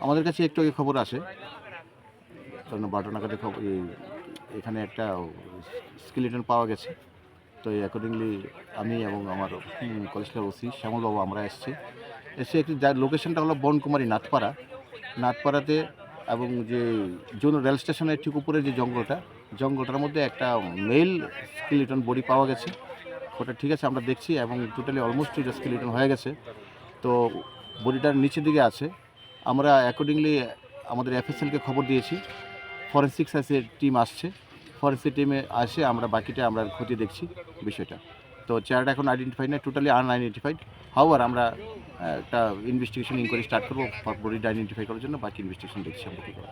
আমাদের কাছে একটু আগে খবর আসে, কারণ 12টা নাগাদে খবর এখানে একটা স্কেলিটন পাওয়া গেছে। তো অ্যাকর্ডিংলি আমি এবং আমার কলেজের ওসি শ্যামলবাবু আমরা এসে একটি যার লোকেশনটা হলো বনকুমারী নাথপাড়াতে, এবং যে জোন রেল স্টেশনের ঠিক উপরে যে জঙ্গলটার মধ্যে একটা মেল স্কেলিটন বডি পাওয়া গেছে। ওটা ঠিক আছে, আমরা দেখছি এবং টোটালি অলমোস্ট এটা স্কেলিটন হয়ে গেছে। তো বডিটার নিচের দিকে আছে। আমরা অ্যাকর্ডিংলি আমাদের এফএসএলকে খবর দিয়েছি, ফরেন্সিক সায়েন্সের টিম আসছে, ফরেন্সিক টিমে আসে আমরা বাকিটা আমরা খতিয়ে দেখছি বিষয়টা। তো চেহারাটা এখন আইডেন্টিফাইড না, টোটালি আনআইডেন্টিফাইড। হাওয়ার আমরা একটা ইনভেস্টিগেশন ইনকোয়ারি স্টার্ট করবো বডিটা আইডেন্টিফাই করার জন্য, বাকি ইনভেস্টিগেশন দেখছি আমরা কী করা।